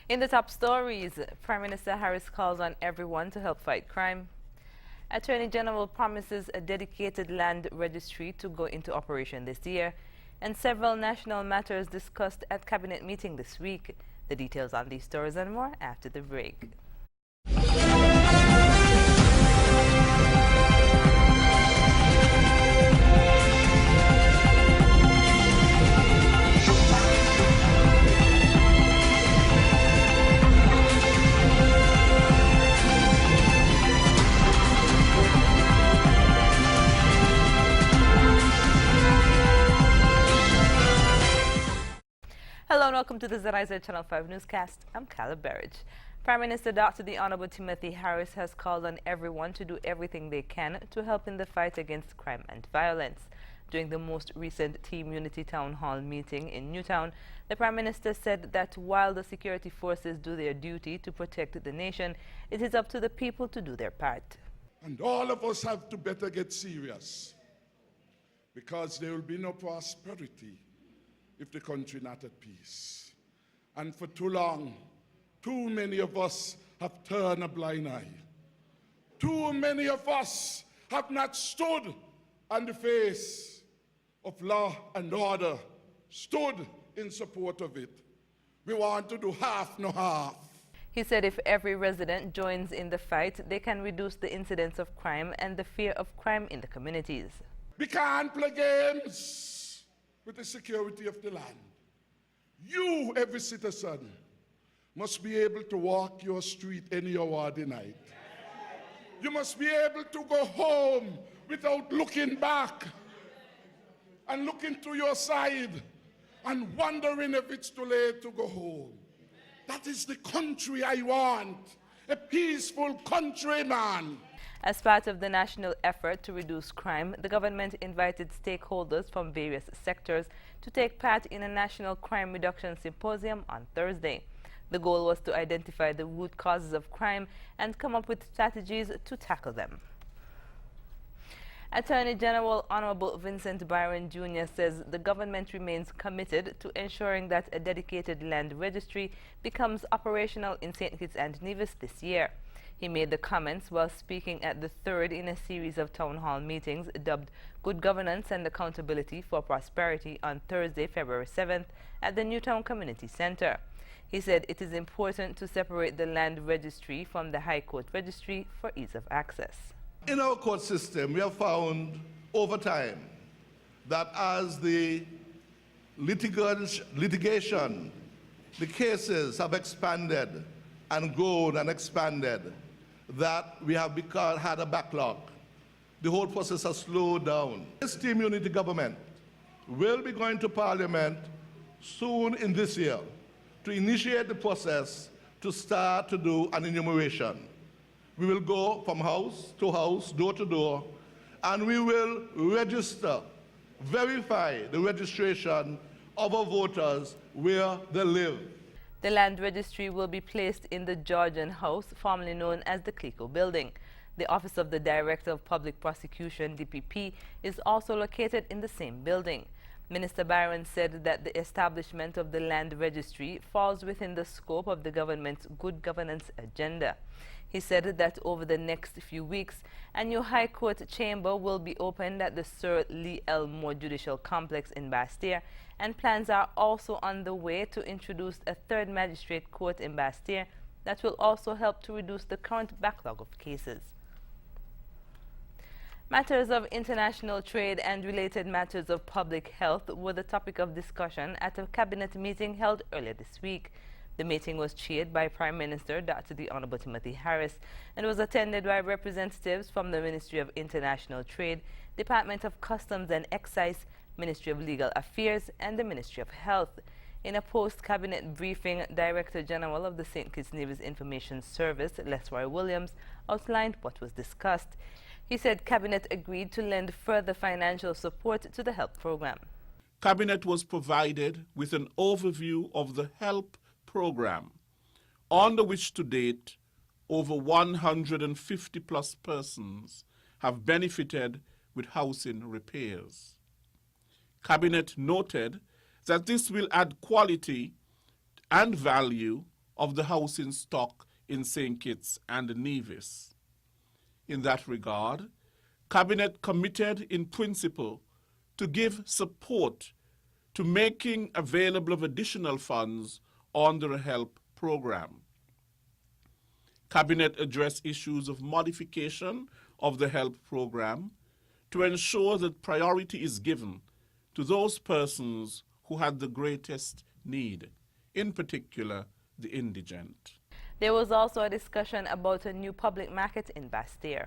In the top stories, Prime Minister Harris calls on everyone to help fight crime. Attorney General promises a dedicated land registry to go into operation this year. And several national matters discussed at Cabinet meeting this week. The details on these stories and more after the break. Hello and welcome to the ZIZ Channel 5 newscast. I'm Carla Berridge. Prime Minister Dr. the Honorable Timothy Harris has called on everyone to do everything they can to help in the fight against crime and violence. During the most recent Team Unity Town Hall meeting in Newtown, the Prime Minister said that while the security forces do their duty to protect the nation, it is up to the people to do their part. And all of us have to better get serious, because there will be no prosperity if the country not at peace. And for too long, too many of us have turned a blind eye. Too many of us have not stood on the face of law and order, stood in support of it. We want to do half, no half. He said if every resident joins in the fight, they can reduce the incidence of crime and the fear of crime in the communities. We can't play games with the security of the land. You, every citizen, must be able to walk your street any hour of the night. You must be able to go home without looking back and looking to your side and wondering if it's too late to go home. That is the country I want, a peaceful country, man. As part of the national effort to reduce crime, the government invited stakeholders from various sectors to take part in a national crime reduction symposium on Thursday. The goal was to identify the root causes of crime and come up with strategies to tackle them. Attorney General Honorable Vincent Byron Jr. says the government remains committed to ensuring that a dedicated land registry becomes operational in St. Kitts and Nevis this year. He made the comments while speaking at the third in a series of town hall meetings dubbed Good Governance and Accountability for Prosperity on Thursday, February 7th at the Newtown Community Center. He said it is important to separate the land registry from the High Court registry for ease of access. In our court system, we have found over time that as the litigation, the cases have expanded and grown and expanded, that we have had a backlog. The whole process has slowed down. This Team Unity government will be going to Parliament soon in this year to initiate the process to start to do an enumeration. We will go from house to house, door to door, and we will register, verify the registration of our voters where they live. The land registry will be placed in the Georgian House, formerly known as the Clico Building. The Office of the Director of Public Prosecution, DPP, is also located in the same building. Minister Byron said that the establishment of the land registry falls within the scope of the government's good governance agenda. He said that over the next few weeks, a new High Court chamber will be opened at the Sir Lee L. Moore Judicial Complex in Bastia, and plans are also on the way to introduce a third magistrate court in Bastia that will also help to reduce the current backlog of cases. Matters of international trade and related matters of public health were the topic of discussion at a cabinet meeting held earlier this week. The meeting was chaired by Prime Minister Dr. the Honorable Timothy Harris and was attended by representatives from the Ministry of International Trade, Department of Customs and Excise, Ministry of Legal Affairs, and the Ministry of Health. In a post-cabinet briefing, Director General of the St. Kitts Nevis Information Service, Lesroy Williams, outlined what was discussed. He said Cabinet agreed to lend further financial support to the HELP program. Cabinet was provided with an overview of the HELP program, under which to date over 150 plus persons have benefited with housing repairs. Cabinet noted that this will add quality and value of the housing stock in St. Kitts and Nevis. In that regard, Cabinet committed in principle to give support to making available of additional funds under a HELP program. Cabinet addressed issues of modification of the HELP program to ensure that priority is given to those persons who had the greatest need, in particular the indigent. There was also a discussion about a new public market in Bastille.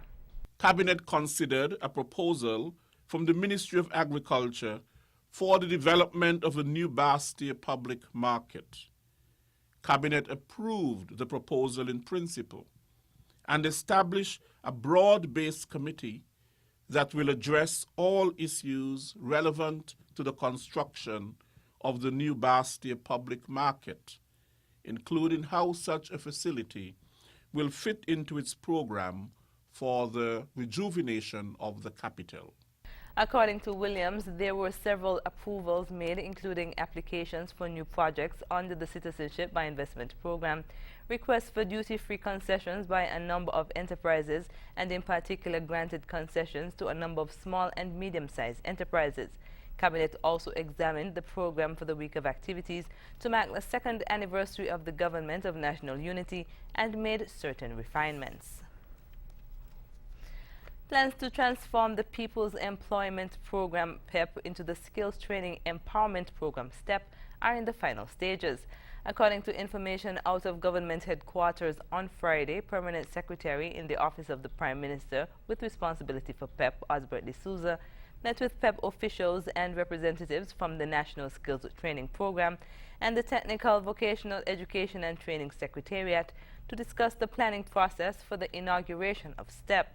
Cabinet considered a proposal from the Ministry of Agriculture for the development of a new Bastille public market. Cabinet approved the proposal in principle and established a broad-based committee that will address all issues relevant to the construction of the new Bastille public market, including how such a facility will fit into its program for the rejuvenation of the capital. According to Williams, there were several approvals made, including applications for new projects under the Citizenship by Investment program, requests for duty-free concessions by a number of enterprises, and in particular granted concessions to a number of small and medium-sized enterprises. Cabinet also examined the program for the week of activities to mark the second anniversary of the Government of National Unity and made certain refinements. Plans to transform the People's Employment Program PEP into the Skills Training Empowerment Program STEP are in the final stages. According to information out of government headquarters on Friday, Permanent Secretary in the Office of the Prime Minister with responsibility for PEP, Osbert D'Souza, met with PEP officials and representatives from the National Skills Training Program and the Technical Vocational Education and Training Secretariat to discuss the planning process for the inauguration of STEP.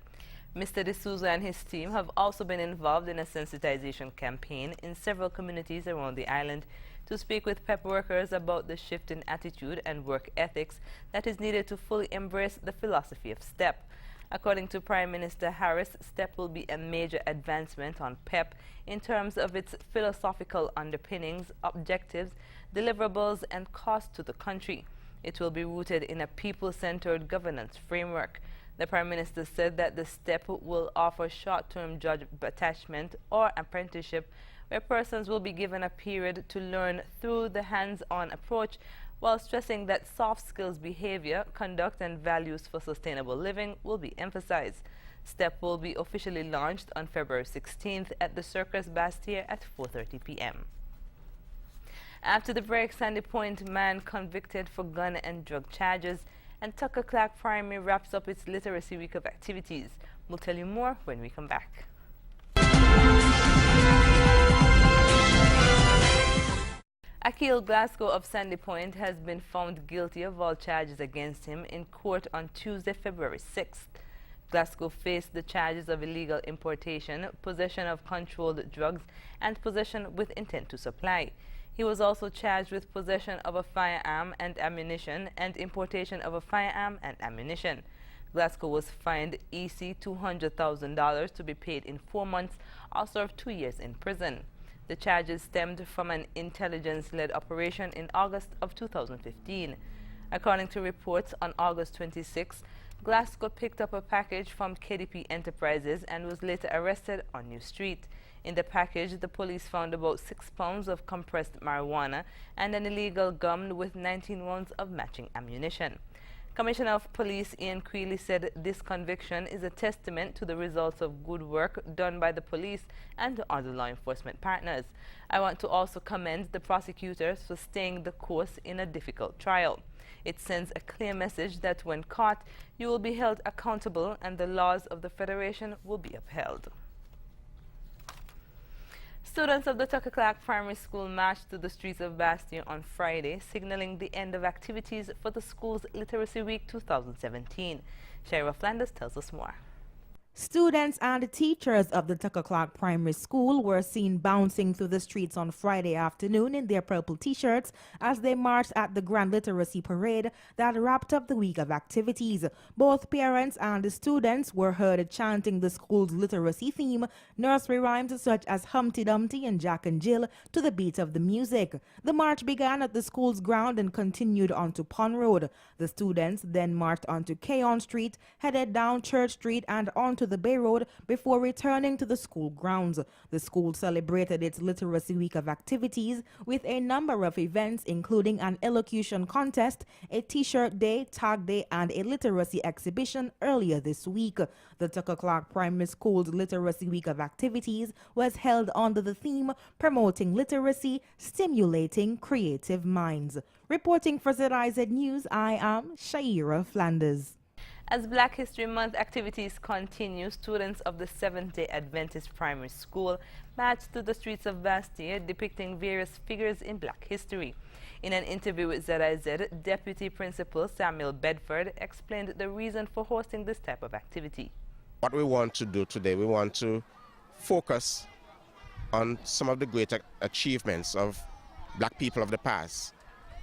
Mr. D'Souza and his team have also been involved in a sensitization campaign in several communities around the island to speak with PEP workers about the shift in attitude and work ethics that is needed to fully embrace the philosophy of STEP. According to Prime Minister Harris, STEP will be a major advancement on PEP in terms of its philosophical underpinnings, objectives, deliverables, and cost to the country. It will be rooted in a people-centered governance framework. The Prime Minister said that the STEP will offer short-term job attachment or apprenticeship where persons will be given a period to learn through the hands-on approach, while stressing that soft skills behavior, conduct and values for sustainable living will be emphasized. STEP will be officially launched on February 16th at the Circus Bastille at 4:30 p.m. After the break, Sandy Point man convicted for gun and drug charges, and Tucker Clark Primary wraps up its Literacy Week of activities. We'll tell you more when we come back. Akil Glasgow of Sandy Point has been found guilty of all charges against him in court on Tuesday, February 6th. Glasgow faced the charges of illegal importation, possession of controlled drugs, and possession with intent to supply. He was also charged with possession of a firearm and ammunition and importation of a firearm and ammunition. Glasgow was fined EC $200,000 to be paid in 4 months or serve 2 years in prison. The charges stemmed from an intelligence-led operation in August of 2015. According to reports, on August 26, Glasgow picked up a package from KDP Enterprises and was later arrested on New Street. In the package, the police found about 6 pounds of compressed marijuana and an illegal gun with 19 rounds of matching ammunition. Commissioner of Police Ian Creeley said this conviction is a testament to the results of good work done by the police and other law enforcement partners. I want to also commend the prosecutors for staying the course in a difficult trial. It sends a clear message that when caught, you will be held accountable and the laws of the Federation will be upheld. Students of the Tucker Clark Primary School marched to the streets of Bastille on Friday, signaling the end of activities for the school's Literacy Week 2017. Shira Flanders tells us more. Students and teachers of the Tucker Clark Primary School were seen bouncing through the streets on Friday afternoon in their purple t-shirts as they marched at the Grand Literacy Parade that wrapped up the week of activities. Both parents and students were heard chanting the school's literacy theme, nursery rhymes such as Humpty Dumpty and Jack and Jill to the beat of the music. The march began at the school's ground and continued onto Pond Road. The students then marched onto Keon Street, headed down Church Street and onto the Bay Road before returning to the school grounds. The school celebrated its Literacy Week of activities with a number of events, including an elocution contest, a t-shirt day, tag day, and a literacy exhibition earlier this week. The Tucker Clark Primary School's Literacy Week of activities was held under the theme Promoting Literacy, Stimulating Creative Minds. Reporting for ZIZ News, I am Shaira Flanders. As Black History Month activities continue, students of the Seventh-day Adventist Primary School marched through the streets of Bastille depicting various figures in Black history. In an interview with ZIZ, Deputy Principal Samuel Bedford explained the reason for hosting this type of activity. What we want to do today, we want to focus on some of the great achievements of Black people of the past.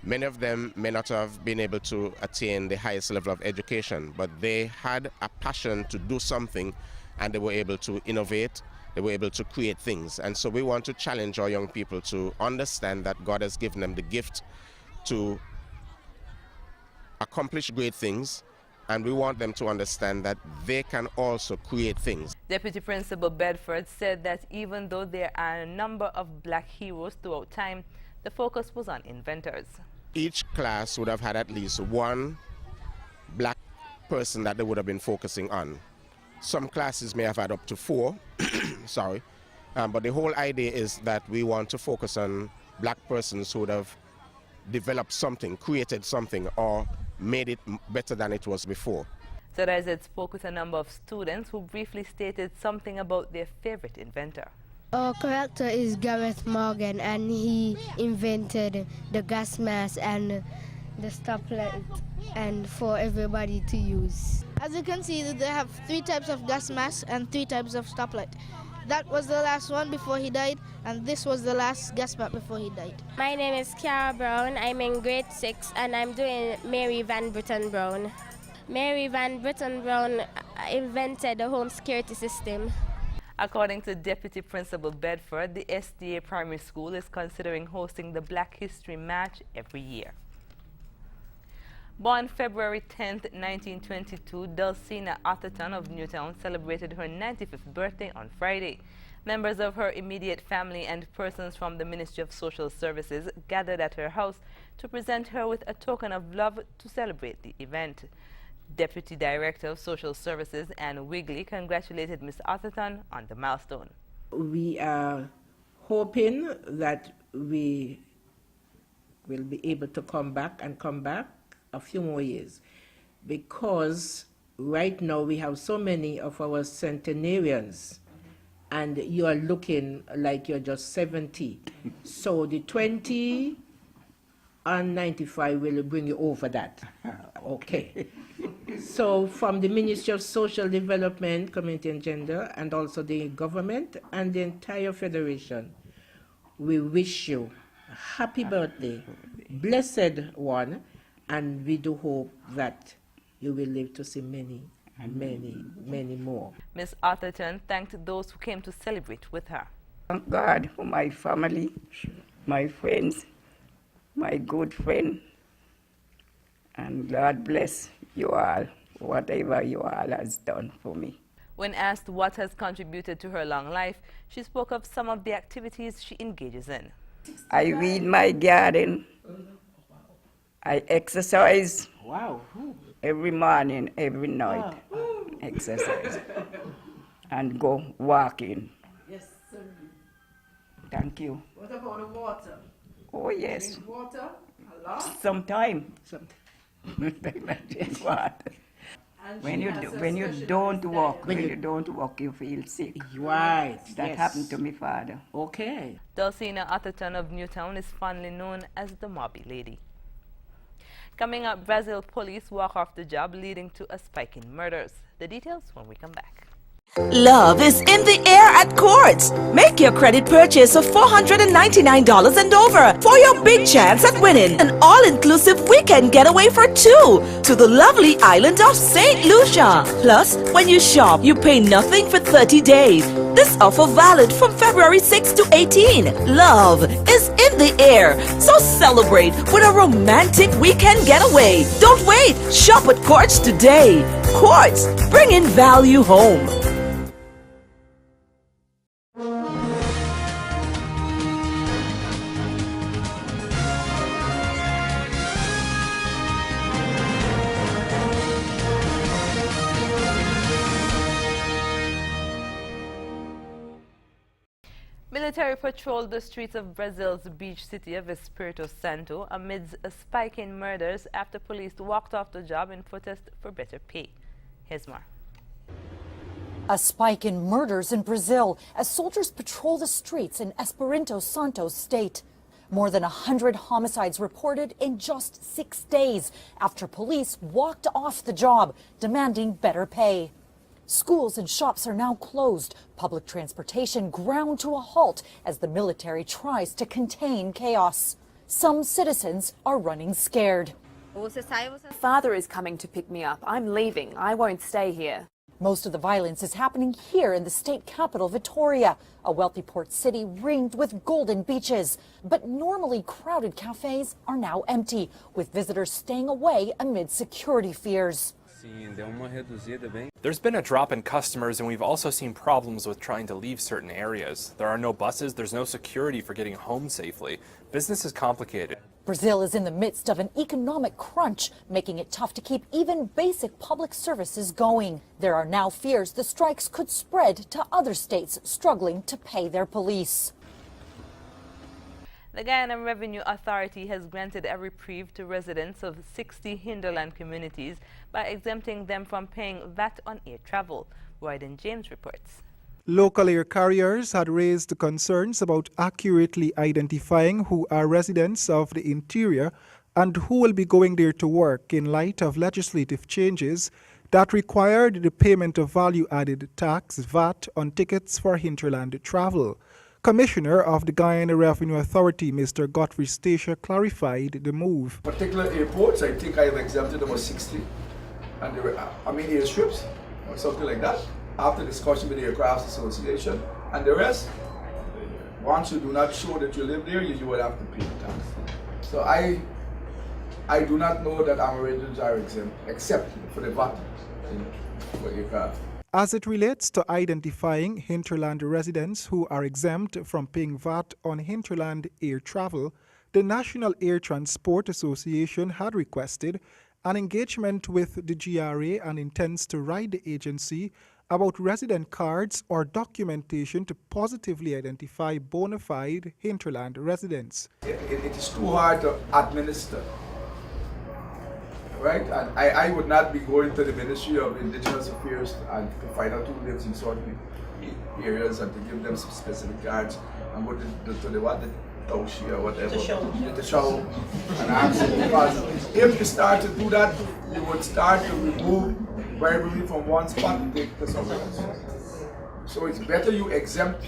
Many of them may not have been able to attain the highest level of education, but they had a passion to do something and they were able to innovate, they were able to create things. And so we want to challenge our young people to understand that God has given them the gift to accomplish great things, and we want them to understand that they can also create things. Deputy Principal Bedford said that even though there are a number of Black heroes throughout time, the focus was on inventors. Each class would have had at least one Black person that they would have been focusing on. Some classes may have had up to 4, sorry, but the whole idea is that we want to focus on Black persons who would have developed something, created something, or made it better than it was before. ZIZ spoke with a number of students who briefly stated something about their favorite inventor. Our character is Gareth Morgan, and he invented the gas mask and the stoplight and for everybody to use. As you can see, they have 3 types of gas masks and 3 types of stoplight. That was the last one before he died, and this was the last gas mask before he died. My name is Cara Brown. I'm in grade 6 and I'm doing Mary Van Britton Brown. Mary Van Britton Brown invented the home security system. According to Deputy Principal Bedford, the SDA Primary School is considering hosting the Black History March every year. Born February 10, 1922, Dulcina Atherton of Newtown celebrated her 95th birthday on Friday. Members of her immediate family and persons from the Ministry of Social Services gathered at her house to present her with a token of love to celebrate the event. Deputy Director of Social Services Anne Wigley congratulated Ms. Atherton on the milestone. We are hoping that we will be able to come back a few more years, because right now we have so many of our centenarians and you are looking like you're just 70. So the 20 and 95 will bring you over that. Okay. So from the Ministry of Social Development, Community and Gender, and also the government and the entire Federation, we wish you a happy birthday, blessed one, and we do hope that you will live to see many, many more. Ms. Atherton thanked those who came to celebrate with her. Thank God for my family, my friends, my good friend, and God bless you all, whatever you all has done for me. When asked what has contributed to her long life, she spoke of some of the activities she engages in. I weed my garden. I exercise. Wow. Every morning, every night. Exercise. And go walking. Yes, sir. Thank you. What about the water? Oh, yes. Drink water a lot? Sometime. When you don't walk, you feel sick. Right. That happened to my father. Okay. Dulcina Atherton of Newtown is fondly known as the Mobby Lady. Coming up, Brazil police walk off the job, leading to a spike in murders. The details when we come back. Love is in the air at Courts. Make your credit purchase of $499 and over for your big chance at winning an all-inclusive weekend getaway for two to the lovely island of St. Lucia. Plus, when you shop, you pay nothing for 30 days. This offer valid from February 6 to 18. Love is in the air, so celebrate with a romantic weekend getaway. Don't wait. Shop at Courts today. Courts, bringing value home. Military patrolled the streets of Brazil's beach city of Espírito Santo amidst a spike in murders after police walked off the job in protest for better pay. Here's more. A spike in murders in Brazil as soldiers patrol the streets in Espírito Santo state. More than 100 homicides reported in just 6 days after police walked off the job, demanding better pay. Schools and shops are now closed. Public transportation ground to a halt as the military tries to contain chaos. Some citizens are running scared. Father is coming to pick me up. I'm leaving. I won't stay here. Most of the violence is happening here in the state capital, Vitória, a wealthy port city ringed with golden beaches. But normally crowded cafes are now empty, with visitors staying away amid security fears. There's been a drop in customers, and we've also seen problems with trying to leave certain areas. There are no buses, there's no security for getting home safely. Business is complicated. Brazil is in the midst of an economic crunch, making it tough to keep even basic public services going. There are now fears the strikes could spread to other states struggling to pay their police. The Guyana Revenue Authority has granted a reprieve to residents of 60 hinterland communities by exempting them from paying VAT on air travel. Royden James reports. Local air carriers had raised concerns about accurately identifying who are residents of the interior and who will be going there to work in light of legislative changes that required the payment of value-added tax, VAT, on tickets for hinterland travel. Commissioner of the Guyana Revenue Authority, Mr. Godfrey Stacia, clarified the move. Particular airports, I think I have exempted about 60, and airstrips or something like that, after discussion with the Aircraft Association. And the rest, once you do not show that you live there, you will have to pay the tax. So I do not know that Americans are exempt, except for the VAT for aircraft. As it relates to identifying hinterland residents who are exempt from paying VAT on hinterland air travel, the National Air Transport Association had requested an engagement with the GRA and intends to write the agency about resident cards or documentation to positively identify bona fide hinterland residents. It is too hard to administer. Right, and I would not be going to the Ministry of Indigenous Affairs and to find out who lives in certain areas and to give them some specific cards and go to the what, the Taushi or whatever, the show and ask them, because if you start to do that, you would start to remove bribery from one spot and take it to somewhere else. So it's better you exempt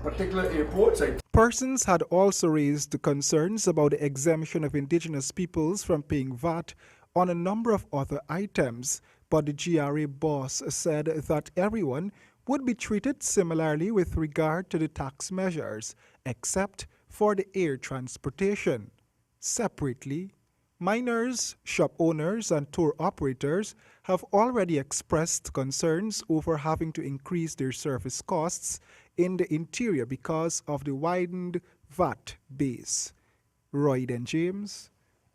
particular airports. Persons had also raised concerns about the exemption of indigenous peoples from paying VAT on a number of other items, but the GRA boss said that everyone would be treated similarly with regard to the tax measures, except for the air transportation. Separately, miners, shop owners, and tour operators have already expressed concerns over having to increase their service costs in the interior because of the widened VAT base. Royden James,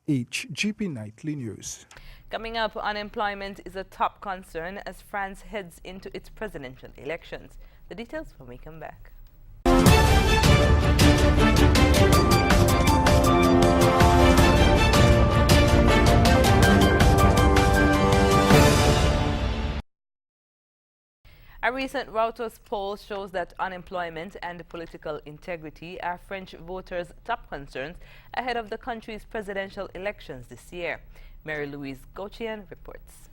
HGP Nightly News. Coming up, unemployment is a top concern as France heads into its presidential elections. The details when we come back. A recent Reuters poll shows that unemployment and political integrity are French voters' top concerns ahead of the country's presidential elections this year. Mary-Louise Gauthier reports.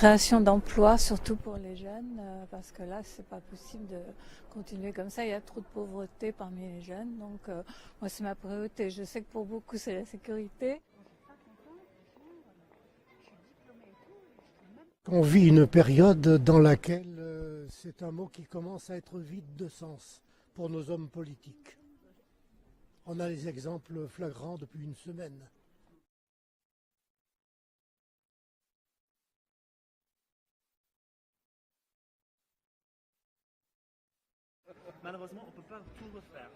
création d'emplois, surtout pour les jeunes, parce que là, c'est pas possible de continuer comme ça. Il y a trop de pauvreté parmi les jeunes. Donc, moi, c'est ma priorité. Je sais que pour beaucoup, c'est la sécurité. On vit une période dans laquelle c'est un mot qui commence à être vide de sens pour nos hommes politiques. On a les exemples flagrants depuis une semaine. Malheureusement, on ne peut pas tout refaire.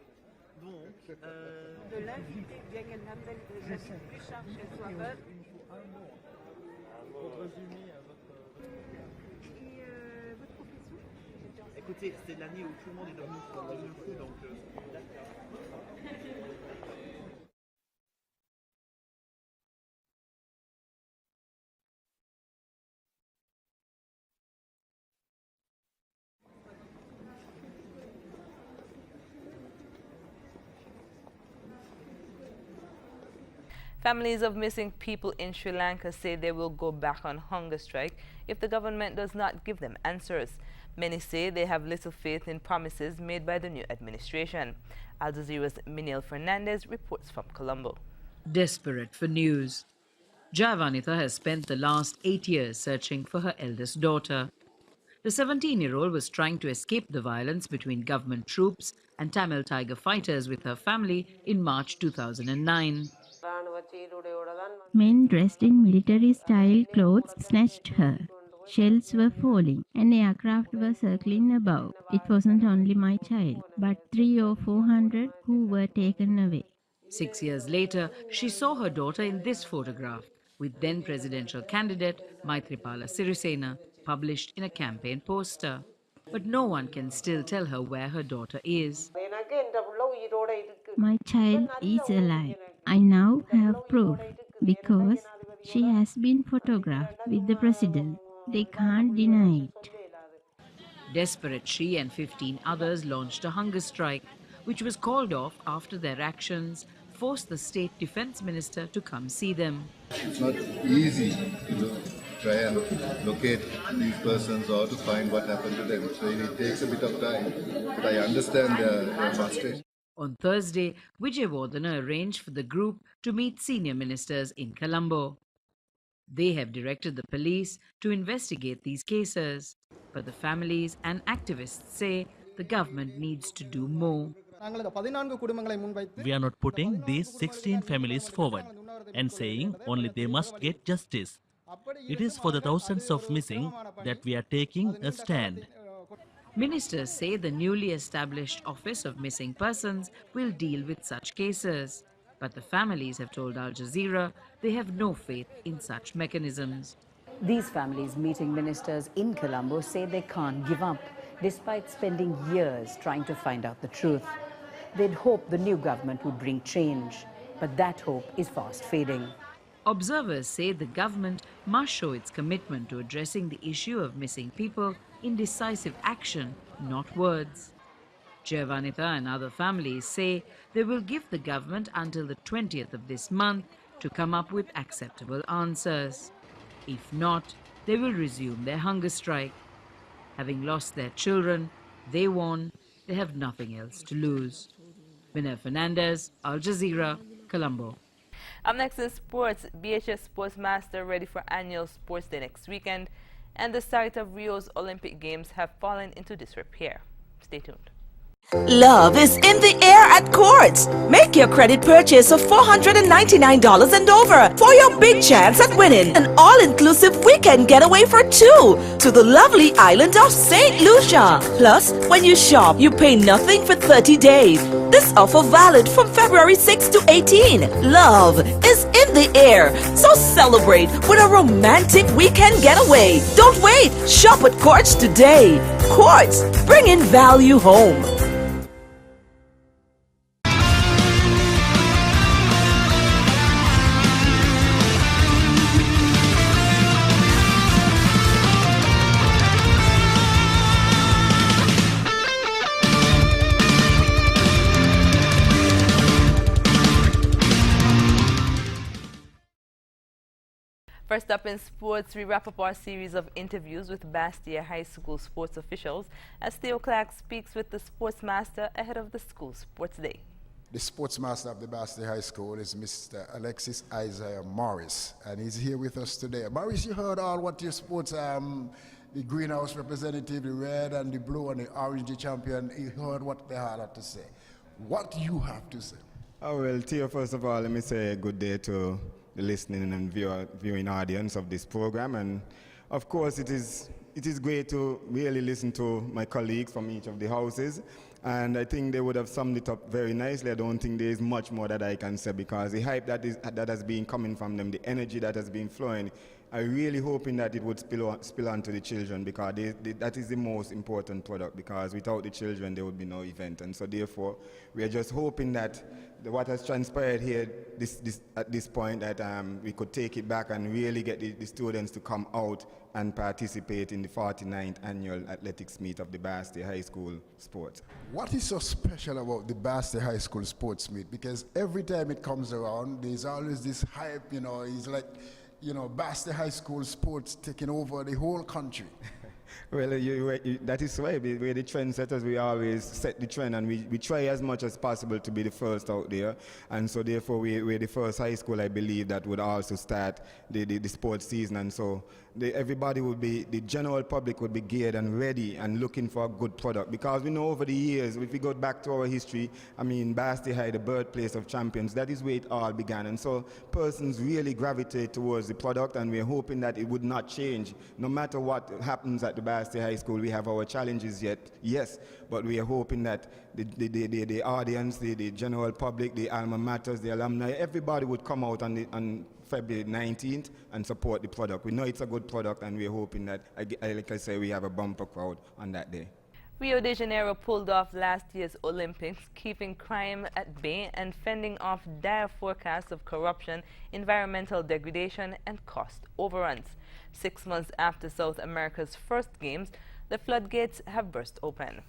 Donc, de l'inviter, bien qu'elle n'appelle plus charge qu'elle soit veuve. Il nous faut un mot. Pour résumer votre... Et votre profession? Écoutez, c'est l'année où tout le monde est devenu fou, donc d'accord. Families of missing people in Sri Lanka say they will go back on hunger strike if the government does not give them answers. Many say they have little faith in promises made by the new administration. Al Jazeera's Minil Fernandez reports from Colombo. Desperate for news, Javanitha has spent the last 8 years searching for her eldest daughter. The 17-year-old was trying to escape the violence between government troops and Tamil Tiger fighters with her family in March 2009. Men dressed in military-style clothes snatched her. Shells were falling. An aircraft was circling above. It wasn't only my child, but 300 or 400 who were taken away. 6 years later, she saw her daughter in this photograph with then presidential candidate Maithripala Sirisena, published in a campaign poster. But no one can still tell her where her daughter is. My child is alive. I now have proof because she has been photographed with the president. They can't deny it. Desperate, she and 15 others launched a hunger strike, which was called off after their actions forced the state defense minister to come see them. It's not easy to try and locate these persons or to find what happened to them. So it takes a bit of time, but I understand their frustration. On Thursday, Vijayawardena arranged for the group to meet senior ministers in Colombo. They have directed the police to investigate these cases, but the families and activists say the government needs to do more. We are not putting these 16 families forward and saying only they must get justice. It is for the thousands of missing that we are taking a stand. Ministers say the newly established Office of Missing Persons will deal with such cases. But the families have told Al Jazeera they have no faith in such mechanisms. These families meeting ministers in Colombo say they can't give up, despite spending years trying to find out the truth. They'd hoped the new government would bring change, but that hope is fast fading. Observers say the government must show its commitment to addressing the issue of missing people in decisive action, not words. Javanitha and other families say they will give the government until the 20th of this month to come up with acceptable answers. If not, they will resume their hunger strike. Having lost their children, they warn they have nothing else to lose. Vinay Fernandez, Al Jazeera, Colombo. Up next in sports, BHS Sportsmaster ready for annual sports day next weekend, and the site of Rio's Olympic Games have fallen into disrepair. Stay tuned. Love is in the air at Courts. Make your credit purchase of $499 and over for your big chance at winning an all-inclusive weekend getaway for two to the lovely island of St. Lucia. Plus, when you shop, you pay nothing for 30 days. This offer valid from February 6 to 18. Love is in the air, so celebrate with a romantic weekend getaway. Don't wait. Shop at Courts today. Courts, bringing value home. First up in sports, we wrap up our series of interviews with Bastia High School sports officials as Theo Clark speaks with the sports master ahead of the school sports day. The sports master of the Bastia High School is Mr. Alexis Isaiah Morris, and he's here with us today. Morris, you heard all what your sports, the greenhouse representative, the red and the blue and the orange, the champion, you heard what they had to say. What do you have to say? Oh, well, Theo, first of all, let me say good day to the listening and viewing audience of this program. And of course, it is great to really listen to my colleagues from each of the houses. And I think they would have summed it up very nicely. I don't think there is much more that I can say, because the hype that has been coming from them, the energy that has been flowing, I'm really hoping that it would spill on to the children, because that is the most important product, because without the children there would be no event. And so therefore we are just hoping that what has transpired here at this point, that we could take it back and really get the students to come out and participate in the 49th annual athletics meet of the Bastia High School Sports. What is so special about the Bastia High School Sports meet? Because every time it comes around, there's always this hype, it's like, Bastia High School Sports taking over the whole country. Well, that is why we're the trendsetters. We always set the trend, and we try as much as possible to be the first out there. And so therefore we're the first high school, I believe, that would also start the sports season. And so everybody would be, the general public would be geared and ready and looking for a good product. Because we know over the years, if we go back to our history, Bastia High, the birthplace of champions, that is where it all began. And so persons really gravitate towards the product, and we're hoping that it would not change. No matter what happens at the Bastia High School, we have our challenges yet, yes, but we are hoping that the audience, the general public, the alma maters, the alumni, everybody would come out on February 19th and support the product. We know it's a good product, and we're hoping that, like I say, we have a bumper crowd on that day. Rio de Janeiro pulled off last year's Olympics, keeping crime at bay and fending off dire forecasts of corruption, environmental degradation, and cost overruns. 6 months after South America's first games, the floodgates have burst open.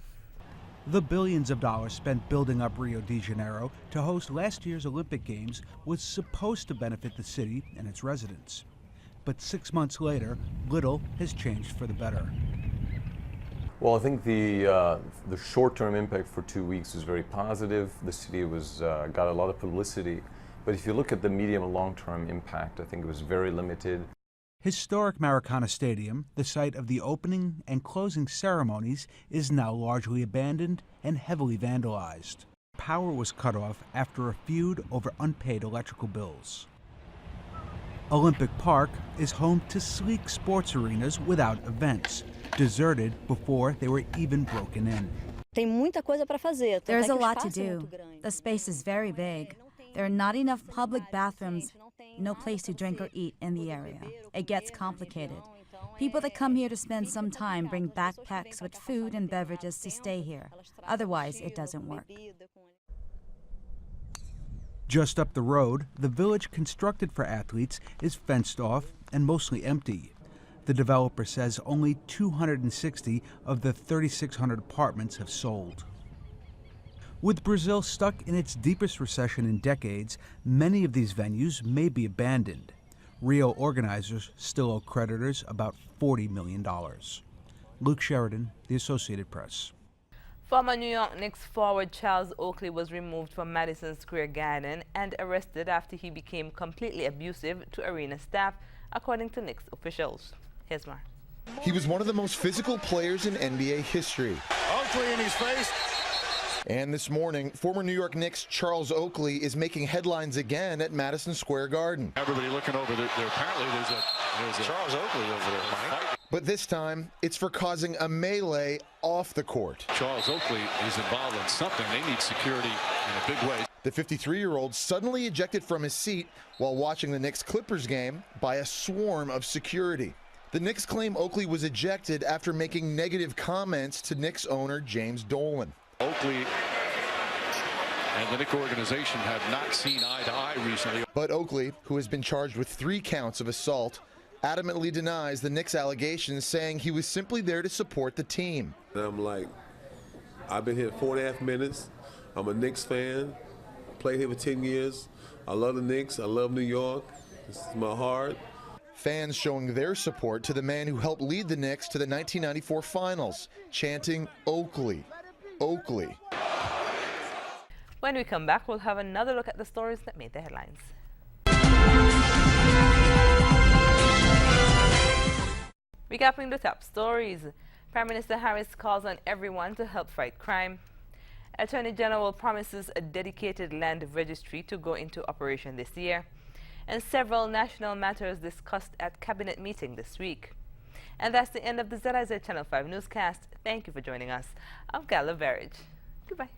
The billions of dollars spent building up Rio de Janeiro to host last year's Olympic Games was supposed to benefit the city and its residents. But 6 months later, little has changed for the better. Well, I think the short-term impact for 2 weeks was very positive. The city got a lot of publicity. But if you look at the medium and long-term impact, I think it was very limited. Historic Maracana Stadium, the site of the opening and closing ceremonies, is now largely abandoned and heavily vandalized. Power was cut off after a feud over unpaid electrical bills. Olympic Park is home to sleek sports arenas without events, deserted before they were even broken in. There's a lot to do. The space is very big. There are not enough public bathrooms, no place to drink or eat in the area. It gets complicated. People that come here to spend some time bring backpacks with food and beverages to stay here. Otherwise, it doesn't work. Just up the road, the village constructed for athletes is fenced off and mostly empty. The developer says only 260 of the 3,600 apartments have sold. With Brazil stuck in its deepest recession in decades, many of these venues may be abandoned. Rio organizers still owe creditors about $40 million. Luke Sheridan, The Associated Press. Former New York Knicks forward Charles Oakley was removed from Madison Square Garden and arrested after he became completely abusive to arena staff, according to Knicks officials. Here's more. He was one of the most physical players in NBA history. Oakley in his face. And this morning, former New York Knicks Charles Oakley is making headlines again at Madison Square Garden. Everybody looking over there. Apparently there's a Charles Oakley over there, Mike. But this time, it's for causing a melee off the court. Charles Oakley is involved in something. They need security in a big way. The 53-year-old suddenly ejected from his seat while watching the Knicks-Clippers game by a swarm of security. The Knicks claim Oakley was ejected after making negative comments to Knicks owner James Dolan. Oakley and the Knicks organization have not seen eye to eye recently. But Oakley, who has been charged with 3 counts of assault, adamantly denies the Knicks allegations, saying he was simply there to support the team. I'm like, I've been here 4.5 minutes. I'm a Knicks fan. Played here for 10 years. I love the Knicks. I love New York. This is my heart. Fans showing their support to the man who helped lead the Knicks to the 1994 finals, chanting Oakley, Oakley. When we come back, we'll have another look at the stories that made the headlines. Recapping the top stories, Prime Minister Harris calls on everyone to help fight crime. Attorney General promises a dedicated land registry to go into operation this year. And several national matters discussed at cabinet meeting this week. And that's the end of the ZIZ Channel 5 newscast. Thank you for joining us. I'm Gala Verage. Goodbye.